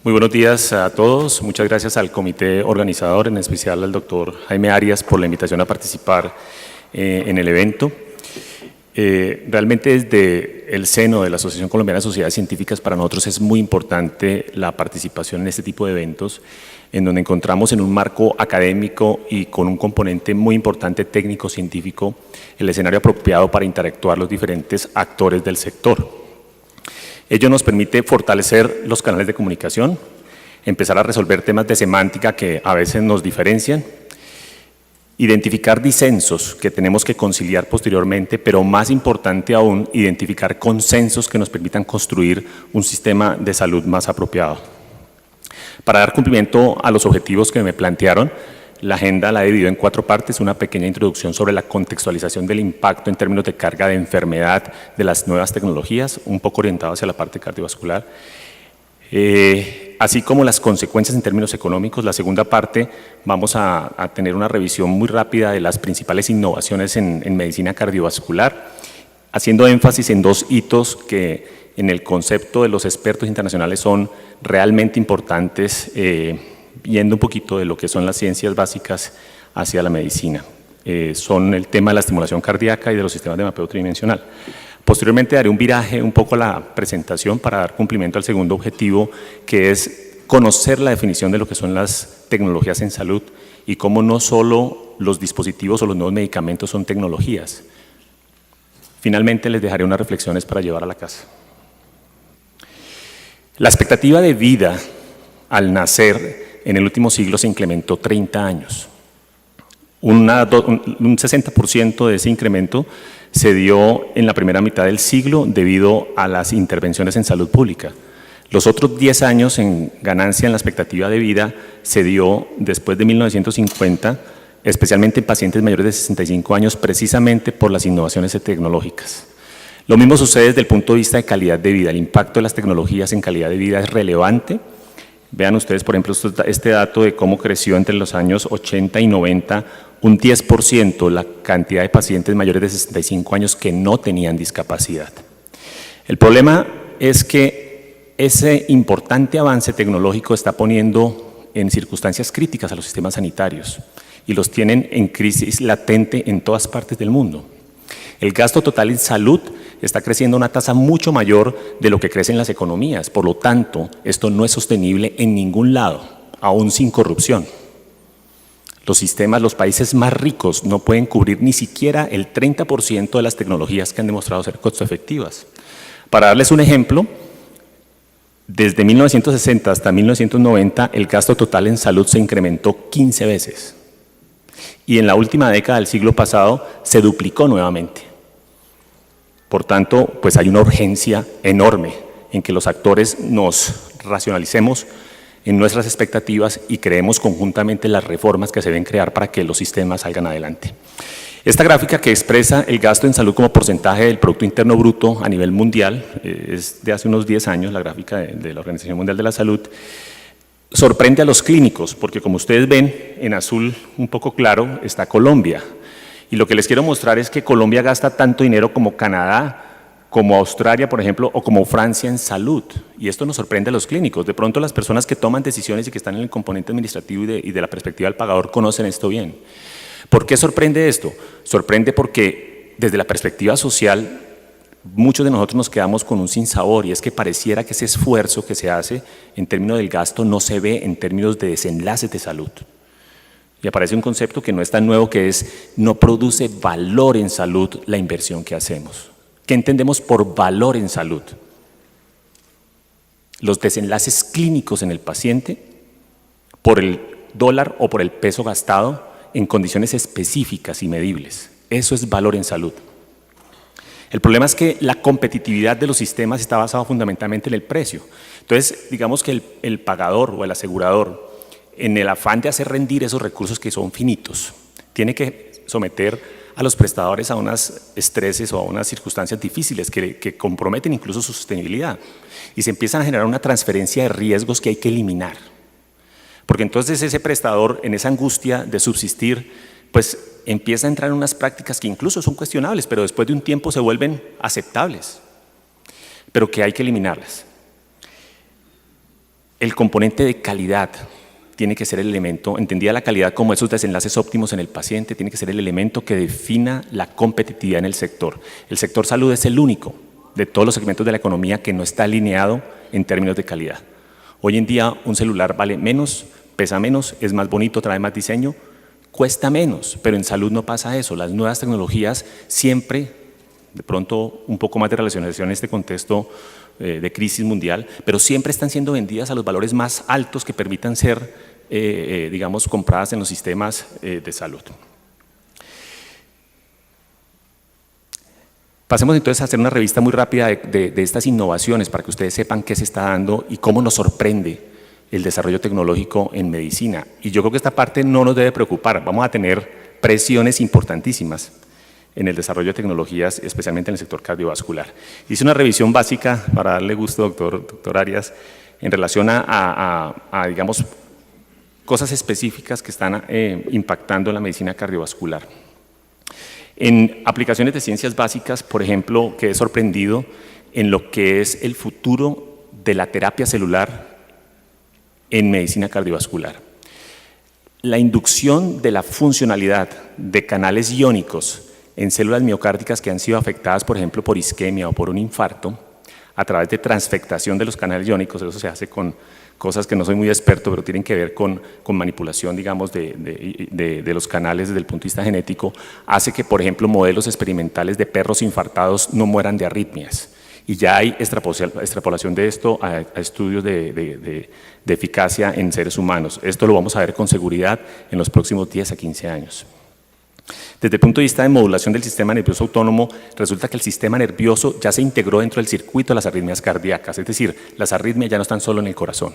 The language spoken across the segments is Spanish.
Muy buenos días a todos. Muchas gracias al comité organizador, en especial al doctor Jaime Arias, por la invitación a participar en el evento. Realmente desde el seno de la Asociación Colombiana de Sociedades Científicas, para nosotros es muy importante la participación en este tipo de eventos, en donde encontramos en un marco académico y con un componente muy importante técnico-científico el escenario apropiado para interactuar los diferentes actores del sector. Ello nos permite fortalecer los canales de comunicación, empezar a resolver temas de semántica que a veces nos diferencian, identificar disensos que tenemos que conciliar posteriormente, pero más importante aún, identificar consensos que nos permitan construir un sistema de salud más apropiado. Para dar cumplimiento a los objetivos que me plantearon, la agenda la he dividido en 4 partes, una pequeña introducción sobre la contextualización del impacto en términos de carga de enfermedad de las nuevas tecnologías, un poco orientado hacia la parte cardiovascular, así como las consecuencias en términos económicos. La segunda parte vamos a tener una revisión muy rápida de las principales innovaciones en medicina cardiovascular, haciendo énfasis en 2 hitos que en el concepto de los expertos internacionales son realmente importantes, yendo un poquito de lo que son las ciencias básicas hacia la medicina. Son el tema de la estimulación cardíaca y de los sistemas de mapeo tridimensional. Posteriormente daré un viraje un poco a la presentación para dar cumplimiento al segundo objetivo, que es conocer la definición de lo que son las tecnologías en salud y cómo no solo los dispositivos o los nuevos medicamentos son tecnologías. Finalmente les dejaré unas reflexiones para llevar a la casa. La expectativa de vida al nacer en el último siglo se incrementó 30 años. Un 60% de ese incremento se dio en la primera mitad del siglo debido a las intervenciones en salud pública. Los otros 10 años en ganancia en la expectativa de vida se dio después de 1950, especialmente en pacientes mayores de 65 años, precisamente por las innovaciones tecnológicas. Lo mismo sucede desde el punto de vista de calidad de vida. El impacto de las tecnologías en calidad de vida es relevante. Vean ustedes, por ejemplo, este dato de cómo creció entre los años 80 y 90, un 10% la cantidad de pacientes mayores de 65 años que no tenían discapacidad. El problema es que ese importante avance tecnológico está poniendo en circunstancias críticas a los sistemas sanitarios y los tienen en crisis latente en todas partes del mundo. El gasto total en salud está creciendo a una tasa mucho mayor de lo que crecen las economías. Por lo tanto, esto no es sostenible en ningún lado, aún sin corrupción. Los sistemas, los países más ricos no pueden cubrir ni siquiera el 30% de las tecnologías que han demostrado ser costo efectivas. Para darles un ejemplo, desde 1960 hasta 1990 el gasto total en salud se incrementó 15 veces. Y en la última década del siglo pasado se duplicó nuevamente. Por tanto, pues hay una urgencia enorme en que los actores nos racionalicemos en nuestras expectativas y creemos conjuntamente las reformas que se deben crear para que los sistemas salgan adelante. Esta gráfica que expresa el gasto en salud como porcentaje del Producto Interno Bruto a nivel mundial, es de hace unos 10 años, la gráfica de la Organización Mundial de la Salud, sorprende a los clínicos porque, como ustedes ven, en azul un poco claro está Colombia. Y lo que les quiero mostrar es que Colombia gasta tanto dinero como Canadá, como Australia, por ejemplo, o como Francia en salud. Y esto nos sorprende a los clínicos. De pronto las personas que toman decisiones y que están en el componente administrativo y de la perspectiva del pagador conocen esto bien. ¿Por qué sorprende esto? Sorprende porque desde la perspectiva social muchos de nosotros nos quedamos con un sinsabor, y es que pareciera que ese esfuerzo que se hace en términos del gasto no se ve en términos de desenlaces de salud. Y aparece un concepto que no es tan nuevo, que es no produce valor en salud la inversión que hacemos. ¿Qué entendemos por valor en salud? Los desenlaces clínicos en el paciente por el dólar o por el peso gastado en condiciones específicas y medibles. Eso es valor en salud. El problema es que la competitividad de los sistemas está basada fundamentalmente en el precio. Entonces, digamos que el pagador o el asegurador, en el afán de hacer rendir esos recursos que son finitos, tiene que someter a los prestadores a unos estreses o a unas circunstancias difíciles que comprometen incluso su sostenibilidad. Y se empiezan a generar una transferencia de riesgos que hay que eliminar. Porque entonces ese prestador, en esa angustia de subsistir, pues empieza a entrar en unas prácticas que incluso son cuestionables, pero después de un tiempo se vuelven aceptables, pero que hay que eliminarlas. el componente de calidad tiene que ser el elemento, entendida la calidad como esos desenlaces óptimos en el paciente, tiene que ser el elemento que defina la competitividad en el sector. El sector salud es el único de todos los segmentos de la economía que no está alineado en términos de calidad. Hoy en día un celular vale menos, pesa menos, es más bonito, trae más diseño, cuesta menos, pero en salud no pasa eso. Las nuevas tecnologías siempre, de pronto un poco más de relacionación en este contexto de crisis mundial, pero siempre están siendo vendidas a los valores más altos que permitan ser digamos, compradas en los sistemas de salud. Pasemos entonces a hacer una revista muy rápida de estas innovaciones para que ustedes sepan qué se está dando y cómo nos sorprende el desarrollo tecnológico en medicina. Y yo creo que esta parte no nos debe preocupar, vamos a tener presiones importantísimas en el desarrollo de tecnologías, especialmente en el sector cardiovascular. Hice una revisión básica, para darle gusto, doctor Arias, en relación a digamos, cosas específicas que están impactando en la medicina cardiovascular. En aplicaciones de ciencias básicas, por ejemplo, quedé sorprendido en lo que es el futuro de la terapia celular en medicina cardiovascular. La inducción de la funcionalidad de canales iónicos en células miocárdicas que han sido afectadas, por ejemplo, por isquemia o por un infarto, a través de transfectación de los canales iónicos, eso se hace con cosas que no soy muy experto, pero tienen que ver con manipulación, digamos, de los canales desde el punto de vista genético, hace que, por ejemplo, modelos experimentales de perros infartados no mueran de arritmias. Y ya hay extrapolación de esto a estudios de eficacia en seres humanos. Esto lo vamos a ver con seguridad en los próximos 10 a 15 años. Desde el punto de vista de modulación del sistema nervioso autónomo, resulta que el sistema nervioso ya se integró dentro del circuito de las arritmias cardíacas, es decir, las arritmias ya no están solo en el corazón.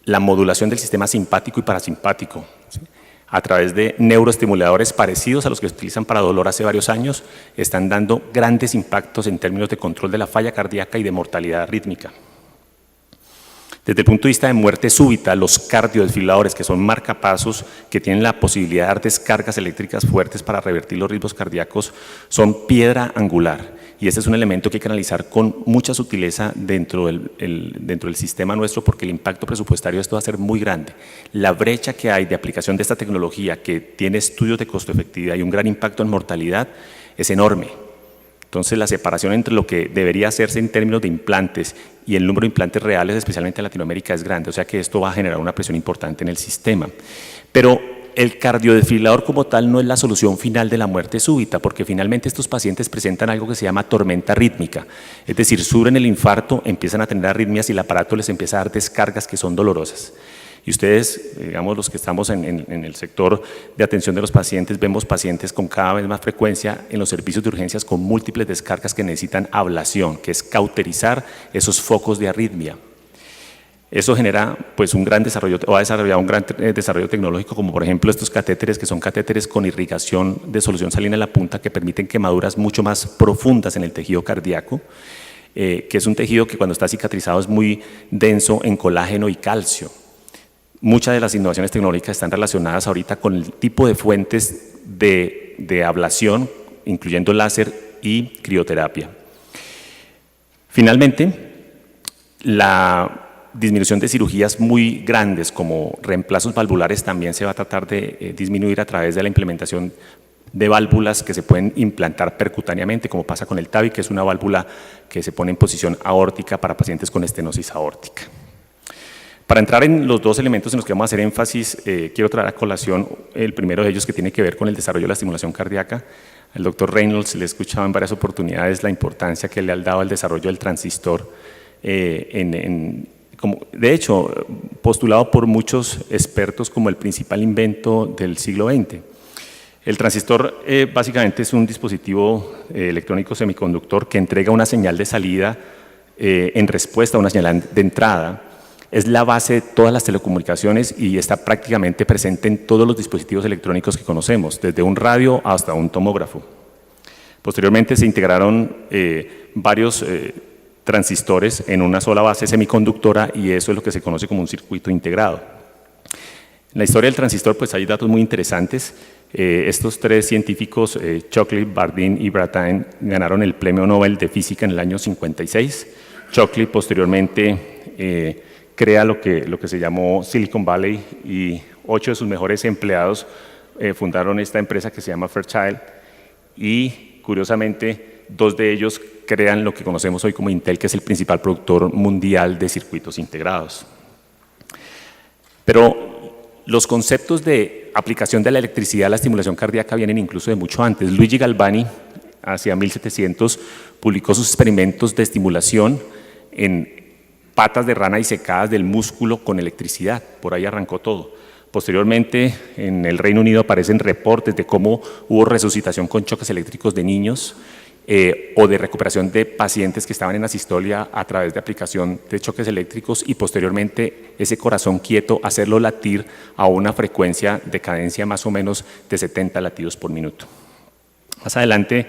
La modulación del sistema simpático y parasimpático, ¿sí?, a través de neuroestimuladores parecidos a los que se utilizan para dolor hace varios años, están dando grandes impactos en términos de control de la falla cardíaca y de mortalidad rítmica. Desde el punto de vista de muerte súbita, los cardiodesfibriladores, que son marcapasos que tienen la posibilidad de dar descargas eléctricas fuertes para revertir los ritmos cardíacos, son piedra angular. Y este es un elemento que hay que analizar con mucha sutileza dentro del sistema nuestro, porque el impacto presupuestario de esto va a ser muy grande. La brecha que hay de aplicación de esta tecnología, que tiene estudios de costo-efectividad y un gran impacto en mortalidad, es enorme. Entonces, la separación entre lo que debería hacerse en términos de implantes y el número de implantes reales, especialmente en Latinoamérica, es grande. O sea que esto va a generar una presión importante en el sistema. Pero el cardiodesfibrilador como tal no es la solución final de la muerte súbita, porque finalmente estos pacientes presentan algo que se llama tormenta rítmica. Es decir, sufren el infarto, empiezan a tener arritmias y el aparato les empieza a dar descargas que son dolorosas. Y ustedes, digamos, los que estamos en el sector de atención de los pacientes, vemos pacientes con cada vez más frecuencia en los servicios de urgencias con múltiples descargas que necesitan ablación, que es cauterizar esos focos de arritmia. Eso genera pues un gran desarrollo, o ha desarrollado un gran desarrollo tecnológico, como por ejemplo estos catéteres, que son catéteres con irrigación de solución salina en la punta, que permiten quemaduras mucho más profundas en el tejido cardíaco, que es un tejido que cuando está cicatrizado es muy denso en colágeno y calcio. Muchas de las innovaciones tecnológicas están relacionadas ahorita con el tipo de fuentes de ablación, incluyendo láser y crioterapia. Finalmente, la disminución de cirugías muy grandes como reemplazos valvulares también se va a tratar de disminuir a través de la implementación de válvulas que se pueden implantar percutáneamente, como pasa con el TAVI, que es una válvula que se pone en posición aórtica para pacientes con estenosis aórtica. Para entrar en los dos elementos en los que vamos a hacer énfasis, quiero traer a colación el primero de ellos, que tiene que ver con el desarrollo de la estimulación cardíaca. Al doctor Reynolds le he escuchado en varias oportunidades la importancia que le ha dado al desarrollo del transistor, de hecho, postulado por muchos expertos como el principal invento del siglo XX. El transistor básicamente es un dispositivo electrónico semiconductor que entrega una señal de salida en respuesta a una señal de entrada. Es la base de todas las telecomunicaciones y está prácticamente presente en todos los dispositivos electrónicos que conocemos, desde un radio hasta un tomógrafo. Posteriormente se integraron varios transistores en una sola base semiconductora y eso es lo que se conoce como un circuito integrado. En la historia del transistor pues hay datos muy interesantes. Estos tres científicos, Shockley, Bardeen y Brattain, ganaron el Premio Nobel de Física en el año 56. Shockley posteriormente crea lo que se llamó Silicon Valley y 8 de sus mejores empleados fundaron esta empresa que se llama Fairchild y curiosamente 2 de ellos crean lo que conocemos hoy como Intel, que es el principal productor mundial de circuitos integrados. Pero los conceptos de aplicación de la electricidad a la estimulación cardíaca vienen incluso de mucho antes. Luigi Galvani, hacia 1700, publicó sus experimentos de estimulación en patas de rana disecadas del músculo con electricidad. Por ahí arrancó todo. Posteriormente, en el Reino Unido aparecen reportes de cómo hubo resucitación con choques eléctricos de niños o de recuperación de pacientes que estaban en asistolia a través de aplicación de choques eléctricos y posteriormente ese corazón quieto hacerlo latir a una frecuencia de cadencia más o menos de 70 latidos por minuto. Más adelante,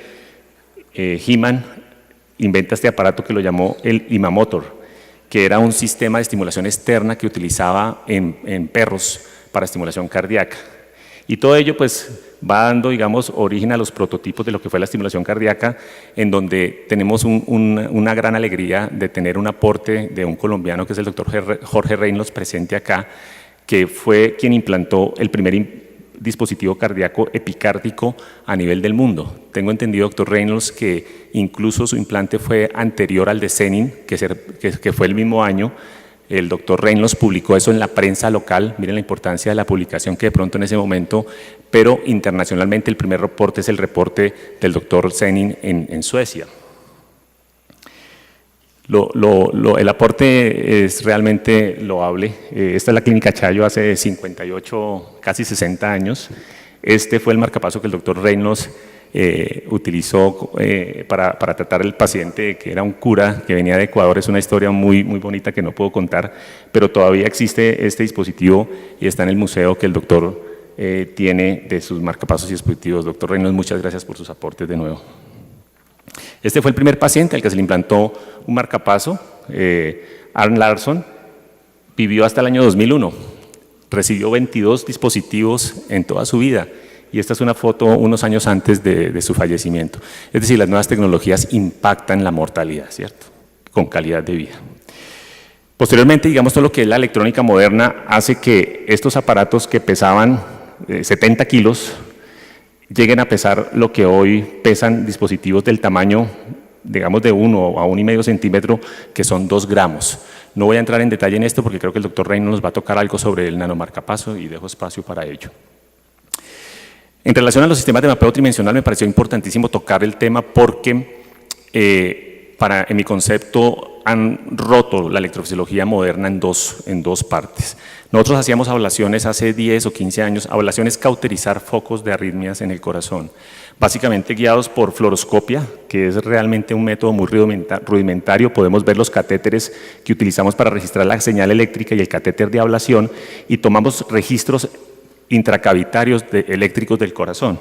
Heeman inventa este aparato que lo llamó el Imamotor, que era un sistema de estimulación externa que utilizaba en perros para estimulación cardíaca. Y todo ello pues va dando, digamos, origen a los prototipos de lo que fue la estimulación cardíaca, en donde tenemos una gran alegría de tener un aporte de un colombiano que es el doctor Jorge Reynolds presente acá, que fue quien implantó el primer dispositivo cardíaco epicárdico a nivel del mundo. Tengo entendido, doctor Reynolds, que incluso su implante fue anterior al de Zenin, que fue el mismo año. El doctor Reynolds publicó eso en la prensa local, miren la importancia de la publicación que de pronto en ese momento, pero internacionalmente el primer reporte es el reporte del doctor Zenin en Suecia. El aporte es realmente loable. Esta es la Clínica Chayo hace 58, casi 60 años. Este fue el marcapaso que el doctor Reynolds utilizó para tratar al paciente, que era un cura que venía de Ecuador. Es una historia muy bonita que no puedo contar, pero todavía existe este dispositivo y está en el museo que el doctor tiene de sus marcapasos y dispositivos. Doctor Reynolds, muchas gracias por sus aportes de nuevo. Este fue el primer paciente al que se le implantó un marcapaso. Arne Larsson vivió hasta el año 2001, recibió 22 dispositivos en toda su vida y esta es una foto unos años antes de su fallecimiento. Es decir, las nuevas tecnologías impactan la mortalidad, ¿cierto? Con calidad de vida. Posteriormente, digamos, todo lo que es la electrónica moderna hace que estos aparatos que pesaban 70 kilos lleguen a pesar lo que hoy pesan dispositivos del tamaño, digamos, de 1 a 1,5 centímetros, que son 2 gramos. No voy a entrar en detalle en esto porque creo que el doctor Reynolds nos va a tocar algo sobre el nanomarcapaso y dejo espacio para ello. En relación a los sistemas de mapeo tridimensional me pareció importantísimo tocar el tema porque en mi concepto han roto la electrofisiología moderna en dos partes. Nosotros hacíamos ablaciones hace 10 o 15 años, ablaciones cauterizar focos de arritmias en el corazón, básicamente guiados por fluoroscopia, que es realmente un método muy rudimentario. Podemos ver los catéteres que utilizamos para registrar la señal eléctrica y el catéter de ablación y tomamos registros intracavitarios eléctricos del corazón.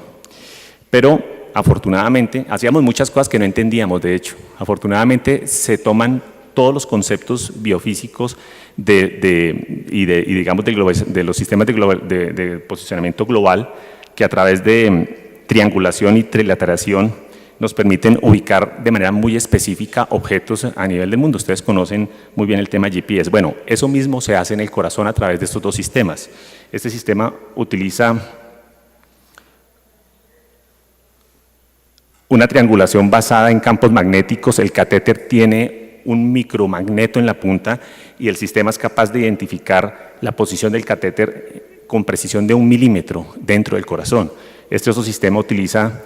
Pero afortunadamente, hacíamos muchas cosas que no entendíamos, de hecho. Afortunadamente se toman todos los conceptos biofísicos digamos de los sistemas de posicionamiento global que a través de triangulación y trilateración nos permiten ubicar de manera muy específica objetos a nivel del mundo. Ustedes conocen muy bien el tema GPS. Bueno, eso mismo se hace en el corazón a través de estos dos sistemas. Este sistema utiliza una triangulación basada en campos magnéticos. El catéter tiene un micromagneto en la punta y el sistema es capaz de identificar la posición del catéter con precisión de 1 milímetro dentro del corazón. Este otro sistema utiliza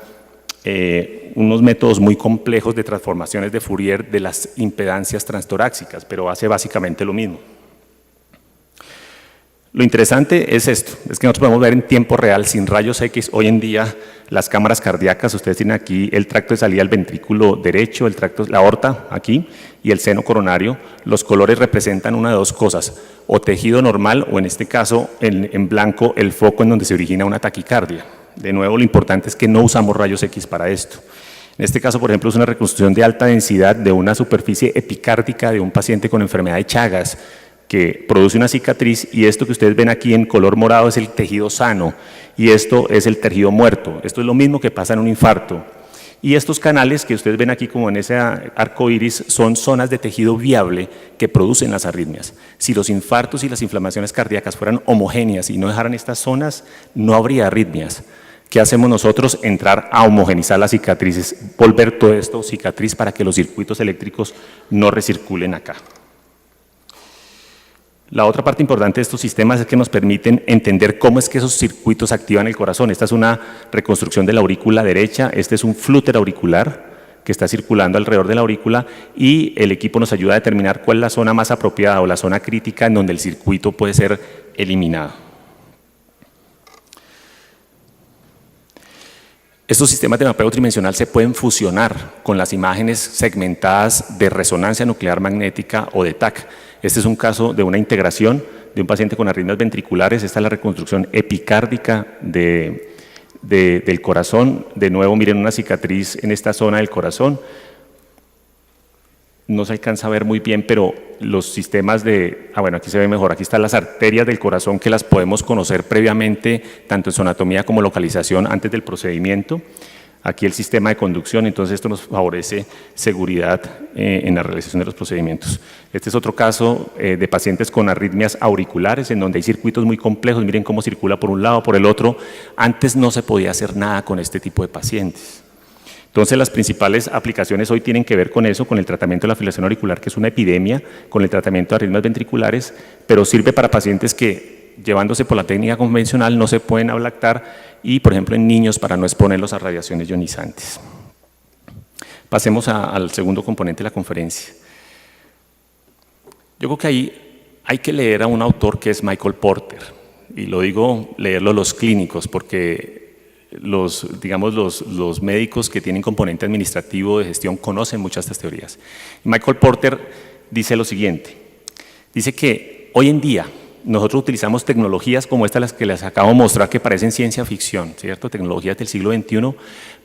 unos métodos muy complejos de transformaciones de Fourier de las impedancias transtorácicas, pero hace básicamente lo mismo. Lo interesante es esto, es que nosotros podemos ver en tiempo real, sin rayos X, hoy en día las cámaras cardíacas. Ustedes tienen aquí el tracto de salida del ventrículo derecho, la aorta aquí y el seno coronario. Los colores representan una de dos cosas, o tejido normal o en este caso en blanco el foco en donde se origina una taquicardia. De nuevo, lo importante es que no usamos rayos X para esto. En este caso, por ejemplo, es una reconstrucción de alta densidad de una superficie epicárdica de un paciente con enfermedad de Chagas, que produce una cicatriz, y esto que ustedes ven aquí en color morado es el tejido sano y esto es el tejido muerto. Esto es lo mismo que pasa en un infarto Y estos canales que ustedes ven aquí como en ese arco iris son zonas de tejido viable que producen las arritmias. Si los infartos y las inflamaciones cardíacas fueran homogéneas y no dejaran estas zonas, no habría arritmias. ¿Qué hacemos nosotros? Entrar a homogenizar las cicatrices, volver todo esto cicatriz para que los circuitos eléctricos no recirculen acá. La otra parte importante de estos sistemas es que nos permiten entender cómo es que esos circuitos activan el corazón. Esta es una reconstrucción de la aurícula derecha, este es un flúter auricular que está circulando alrededor de la aurícula y el equipo nos ayuda a determinar cuál es la zona más apropiada o la zona crítica en donde el circuito puede ser eliminado. Estos sistemas de mapeo tridimensional se pueden fusionar con las imágenes segmentadas de resonancia nuclear magnética o de TAC. Este es un caso de una integración de un paciente con arritmias ventriculares. Esta es la reconstrucción epicárdica del corazón. De nuevo, miren una cicatriz en esta zona del corazón. No se alcanza a ver muy bien, pero los sistemas de... bueno, aquí se ve mejor. Aquí están las arterias del corazón que las podemos conocer previamente, tanto en su anatomía como localización antes del procedimiento. Aquí el sistema de conducción, entonces esto nos favorece seguridad en la realización de los procedimientos. Este es otro caso de pacientes con arritmias auriculares, en donde hay circuitos muy complejos. Miren cómo circula por un lado, por el otro. Antes no se podía hacer nada con este tipo de pacientes. Entonces, las principales aplicaciones hoy tienen que ver con eso, con el tratamiento de la fibrilación auricular, que es una epidemia, con el tratamiento de arritmias ventriculares, pero sirve para pacientes que, llevándose por la técnica convencional, no se pueden ablactar y, por ejemplo, en niños para no exponerlos a radiaciones ionizantes. Pasemos al segundo componente de la conferencia. Yo creo que ahí hay que leer a un autor que es Michael Porter, y lo digo leerlo los clínicos, porque los médicos que tienen componente administrativo de gestión conocen muchas de estas teorías. Michael Porter dice lo siguiente, dice que hoy en día nosotros utilizamos tecnologías como estas las que les acabo de mostrar que parecen ciencia ficción, ¿cierto? Tecnologías del siglo XXI,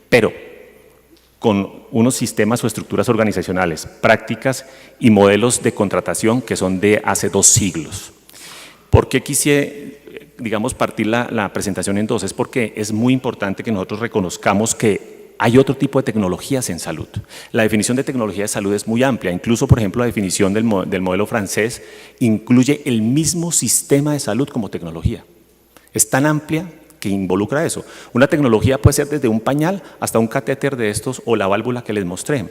pero con unos sistemas o estructuras organizacionales, prácticas y modelos de contratación que son de hace 2 siglos. ¿Por qué quise partir la presentación en 2? Es porque es muy importante que nosotros reconozcamos que hay otro tipo de tecnologías en salud. La definición de tecnología de salud es muy amplia, incluso, por ejemplo, la definición del modelo francés incluye el mismo sistema de salud como tecnología. Es tan amplia que involucra eso. Una tecnología puede ser desde un pañal hasta un catéter de estos o la válvula que les mostré,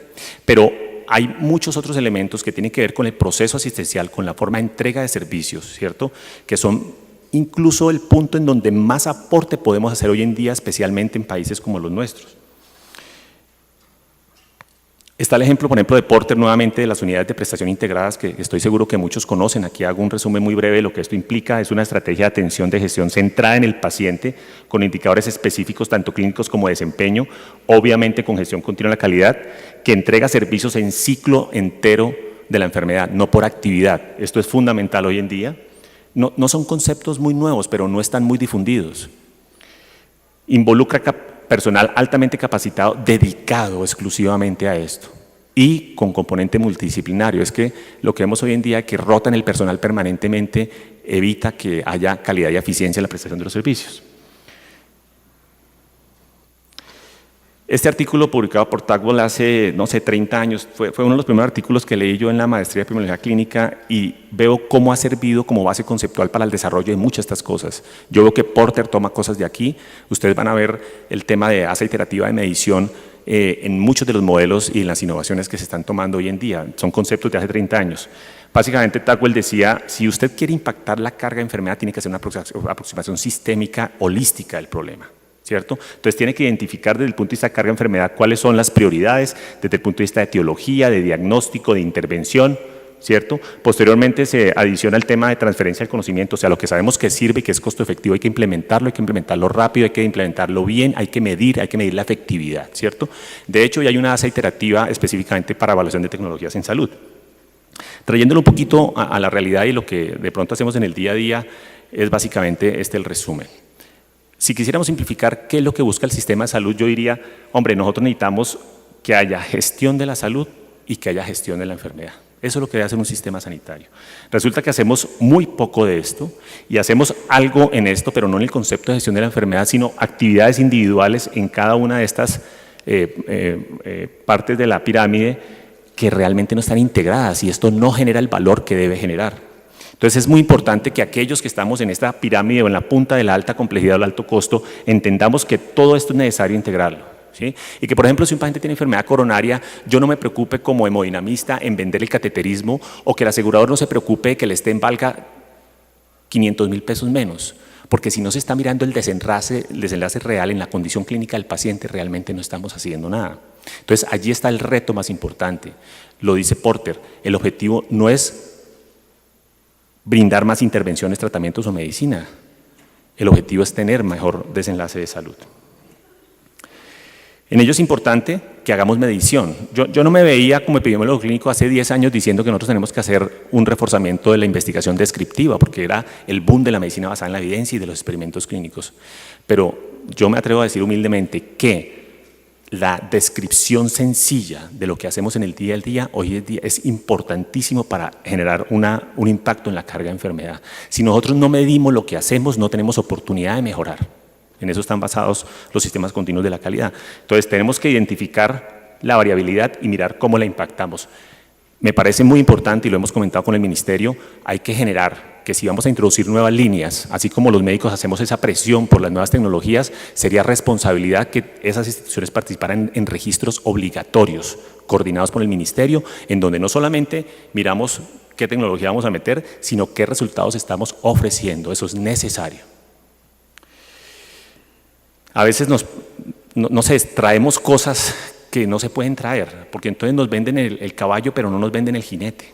pero hay muchos otros elementos que tienen que ver con el proceso asistencial, con la forma de entrega de servicios, ¿cierto? Que son incluso el punto en donde más aporte podemos hacer hoy en día, especialmente en países como los nuestros. Está el ejemplo, por ejemplo, de Porter nuevamente de las unidades de prestación integradas, que estoy seguro que muchos conocen. Aquí hago un resumen muy breve de lo que esto implica. Es una estrategia de atención de gestión centrada en el paciente, con indicadores específicos, tanto clínicos como de desempeño, obviamente con gestión continua de la calidad, que entrega servicios en ciclo entero de la enfermedad, no por actividad. Esto es fundamental hoy en día. No son conceptos muy nuevos, pero no están muy difundidos. Involucra personal altamente capacitado, dedicado exclusivamente a esto y con componente multidisciplinario. Es que lo que vemos hoy en día, que rotan el personal permanentemente, evita que haya calidad y eficiencia en la prestación de los servicios. Este artículo publicado por Tagwell hace, 30 años, fue uno de los primeros artículos que leí yo en la maestría de epidemiología clínica y veo cómo ha servido como base conceptual para el desarrollo de muchas de estas cosas. Yo veo que Porter toma cosas de aquí. Ustedes van a ver el tema de asa iterativa de medición en muchos de los modelos y en las innovaciones que se están tomando hoy en día. Son conceptos de hace 30 años. Básicamente, Tagwell decía, si usted quiere impactar la carga de enfermedad, tiene que hacer una aproximación sistémica, holística del problema, ¿cierto? Entonces tiene que identificar desde el punto de vista de carga de enfermedad cuáles son las prioridades, desde el punto de vista de etiología, de diagnóstico, de intervención, ¿cierto? Posteriormente se adiciona el tema de transferencia del conocimiento, o sea, lo que sabemos que sirve y que es costo efectivo, hay que implementarlo rápido, hay que implementarlo bien, hay que medir la efectividad, ¿cierto? De hecho, ya hay una asa iterativa específicamente para evaluación de tecnologías en salud. Trayéndolo un poquito a la realidad y lo que de pronto hacemos en el día a día, es básicamente el resumen. Si quisiéramos simplificar qué es lo que busca el sistema de salud, yo diría, hombre, nosotros necesitamos que haya gestión de la salud y que haya gestión de la enfermedad. Eso es lo que debe hacer un sistema sanitario. Resulta que hacemos muy poco de esto y hacemos algo en esto, pero no en el concepto de gestión de la enfermedad, sino actividades individuales en cada una de estas partes de la pirámide que realmente no están integradas y esto no genera el valor que debe generar. Entonces es muy importante que aquellos que estamos en esta pirámide o en la punta de la alta complejidad o el alto costo, entendamos que todo esto es necesario integrarlo. ¿Sí? Y que, por ejemplo, si un paciente tiene enfermedad coronaria, yo no me preocupe como hemodinamista en vender el cateterismo o que el asegurador no se preocupe de que el stent valga 500.000 pesos menos, porque si no se está mirando el desenlace real en la condición clínica del paciente, realmente no estamos haciendo nada. Entonces, allí está el reto más importante. Lo dice Porter, el objetivo no es brindar más intervenciones, tratamientos o medicina. El objetivo es tener mejor desenlace de salud. En ello es importante que hagamos medición. Yo no me veía como epidemiólogo clínico hace 10 años diciendo que nosotros tenemos que hacer un reforzamiento de la investigación descriptiva, porque era el boom de la medicina basada en la evidencia y de los experimentos clínicos. Pero yo me atrevo a decir humildemente que la descripción sencilla de lo que hacemos en el día a día hoy en día es importantísimo para generar un impacto en la carga de enfermedad. Si nosotros no medimos lo que hacemos, no tenemos oportunidad de mejorar. En eso están basados los sistemas continuos de la calidad. Entonces tenemos que identificar la variabilidad y mirar cómo la impactamos. Me parece muy importante, y lo hemos comentado con el Ministerio, hay que generar que si vamos a introducir nuevas líneas, así como los médicos hacemos esa presión por las nuevas tecnologías, sería responsabilidad que esas instituciones participaran en registros obligatorios, coordinados por el Ministerio, en donde no solamente miramos qué tecnología vamos a meter, sino qué resultados estamos ofreciendo. Eso es necesario. A veces no sé, traemos cosas que no se pueden traer, porque entonces nos venden el caballo, pero no nos venden el jinete.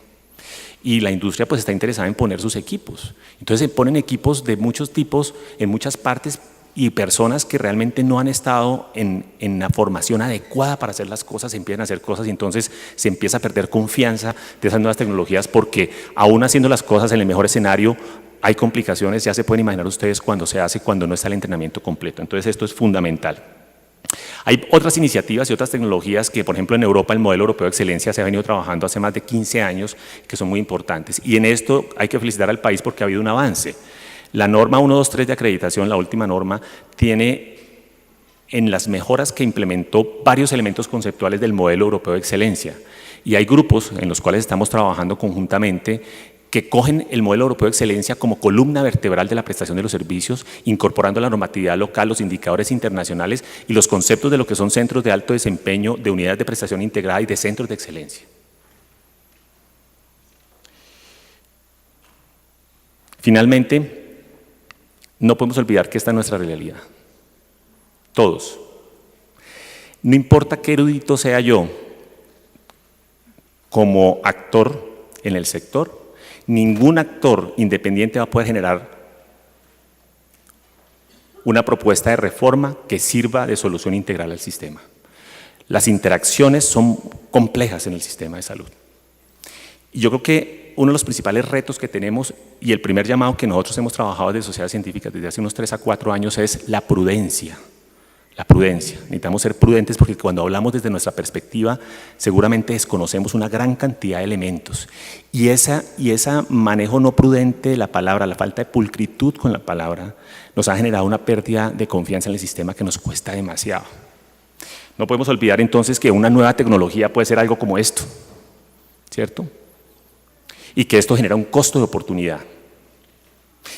Y la industria pues está interesada en poner sus equipos. Entonces se ponen equipos de muchos tipos en muchas partes y personas que realmente no han estado en la formación adecuada para hacer las cosas, empiezan a hacer cosas y entonces se empieza a perder confianza de esas nuevas tecnologías porque aún haciendo las cosas en el mejor escenario, hay complicaciones, ya se pueden imaginar ustedes cuando se hace, cuando no está el entrenamiento completo. Entonces esto es fundamental. Hay otras iniciativas y otras tecnologías que, por ejemplo, en Europa el modelo europeo de excelencia se ha venido trabajando hace más de 15 años, que son muy importantes. Y en esto hay que felicitar al país porque ha habido un avance. La norma 123 de acreditación, la última norma, tiene en las mejoras que implementó varios elementos conceptuales del modelo europeo de excelencia. Y hay grupos en los cuales estamos trabajando conjuntamente que cogen el modelo europeo de excelencia como columna vertebral de la prestación de los servicios, incorporando la normatividad local, los indicadores internacionales y los conceptos de lo que son centros de alto desempeño, de unidades de prestación integrada y de centros de excelencia. Finalmente, no podemos olvidar que esta es nuestra realidad. Todos. No importa qué erudito sea yo, como actor en el sector, ningún actor independiente va a poder generar una propuesta de reforma que sirva de solución integral al sistema. Las interacciones son complejas en el sistema de salud. Y yo creo que uno de los principales retos que tenemos y el primer llamado que nosotros hemos trabajado desde sociedades científicas desde hace unos 3 a 4 años es la prudencia. La prudencia. Necesitamos ser prudentes porque cuando hablamos desde nuestra perspectiva seguramente desconocemos una gran cantidad de elementos y ese manejo no prudente de la palabra, la falta de pulcritud con la palabra nos ha generado una pérdida de confianza en el sistema que nos cuesta demasiado. No podemos olvidar entonces que una nueva tecnología puede ser algo como esto, ¿cierto? Y que esto genera un costo de oportunidad.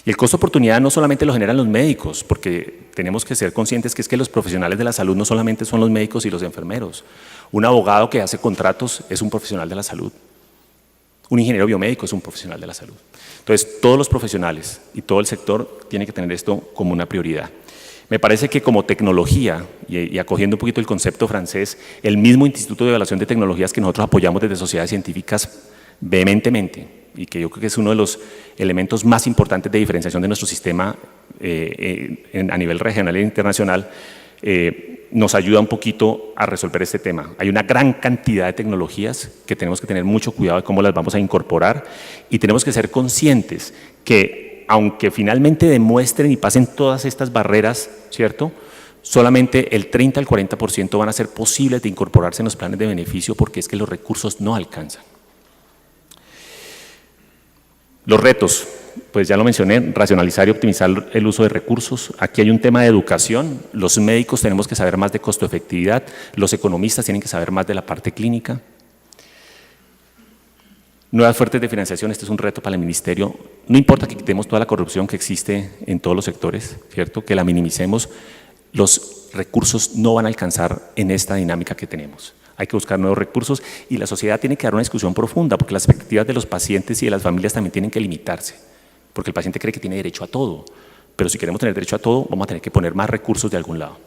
Y el costo de oportunidad no solamente lo generan los médicos, porque tenemos que ser conscientes que es que los profesionales de la salud no solamente son los médicos y los enfermeros. Un abogado que hace contratos es un profesional de la salud. Un ingeniero biomédico es un profesional de la salud. Entonces, todos los profesionales y todo el sector tienen que tener esto como una prioridad. Me parece que como tecnología, y acogiendo un poquito el concepto francés, el mismo Instituto de Evaluación de Tecnologías que nosotros apoyamos desde sociedades científicas vehementemente, y que yo creo que es uno de los elementos más importantes de diferenciación de nuestro sistema a nivel regional e internacional, nos ayuda un poquito a resolver este tema. Hay una gran cantidad de tecnologías que tenemos que tener mucho cuidado de cómo las vamos a incorporar y tenemos que ser conscientes que aunque finalmente demuestren y pasen todas estas barreras, ¿cierto?, solamente el 30 al 40% van a ser posibles de incorporarse en los planes de beneficio porque es que los recursos no alcanzan. Los retos. pues ya lo mencioné, racionalizar y optimizar el uso de recursos. Aquí hay un tema de educación. Los médicos tenemos que saber más de costo-efectividad, los economistas tienen que saber más de la parte clínica. Nuevas fuentes de financiación, este es un reto para el ministerio. No importa que quitemos toda la corrupción que existe en todos los sectores, ¿cierto? Que la minimicemos, los recursos no van a alcanzar en esta dinámica que tenemos. Hay que buscar nuevos recursos y la sociedad tiene que dar una discusión profunda porque las expectativas de los pacientes y de las familias también tienen que limitarse, porque el paciente cree que tiene derecho a todo, pero si queremos tener derecho a todo, vamos a tener que poner más recursos de algún lado.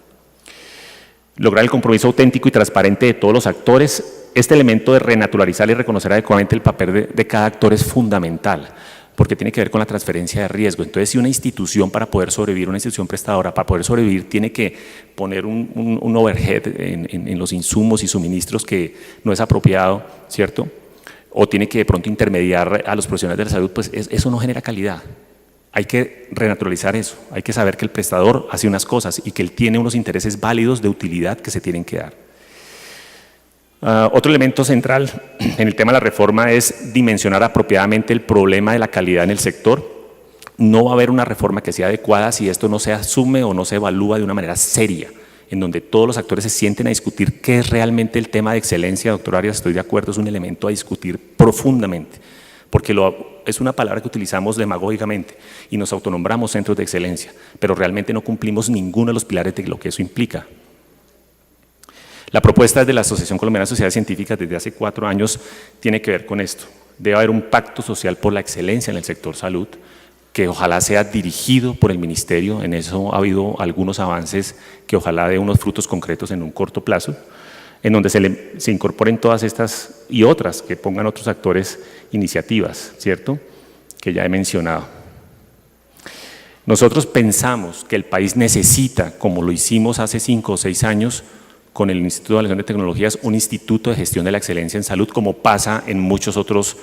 Lograr el compromiso auténtico y transparente de todos los actores. Este elemento de renaturalizar y reconocer adecuadamente el papel de cada actor es fundamental, porque tiene que ver con la transferencia de riesgo. Entonces, si una institución para poder sobrevivir, una institución prestadora para poder sobrevivir, tiene que poner un overhead en los insumos y suministros que no es apropiado, ¿cierto? O tiene que de pronto intermediar a los profesionales de la salud, pues eso no genera calidad. Hay que renaturalizar eso, hay que saber que el prestador hace unas cosas y que él tiene unos intereses válidos de utilidad que se tienen que dar. Otro elemento central en el tema de la reforma es dimensionar apropiadamente el problema de la calidad en el sector. No va a haber una reforma que sea adecuada si esto no se asume o no se evalúa de una manera seria, en donde todos los actores se sienten a discutir qué es realmente el tema de excelencia. Doctor Arias, estoy de acuerdo, es un elemento a discutir profundamente, porque es una palabra que utilizamos demagógicamente y nos autonombramos centros de excelencia, pero realmente no cumplimos ninguno de los pilares de lo que eso implica. La propuesta de la Asociación Colombiana de Sociedades Científicas desde hace 4 años tiene que ver con esto. Debe haber un pacto social por la excelencia en el sector salud, que ojalá sea dirigido por el ministerio. En eso ha habido algunos avances que ojalá dé unos frutos concretos en un corto plazo, en donde se incorporen todas estas y otras, que pongan otros actores iniciativas, ¿cierto?, que ya he mencionado. Nosotros pensamos que el país necesita, como lo hicimos hace 5 o 6 años, con el Instituto de Evaluación de Tecnologías, un instituto de gestión de la excelencia en salud, como pasa en muchos otros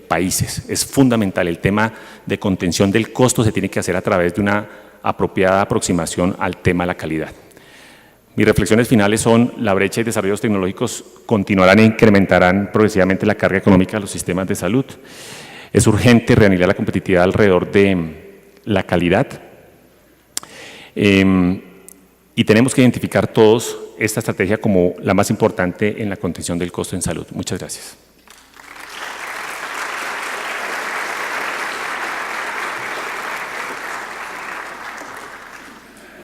países. Es fundamental. El tema de contención del costo se tiene que hacer a través de una apropiada aproximación al tema de la calidad. Mis reflexiones finales son: la brecha y desarrollos tecnológicos continuarán e incrementarán progresivamente la carga económica de los sistemas de salud. Es urgente reanudar la competitividad alrededor de la calidad. Y tenemos que identificar todos esta estrategia como la más importante en la contención del costo en salud. Muchas gracias.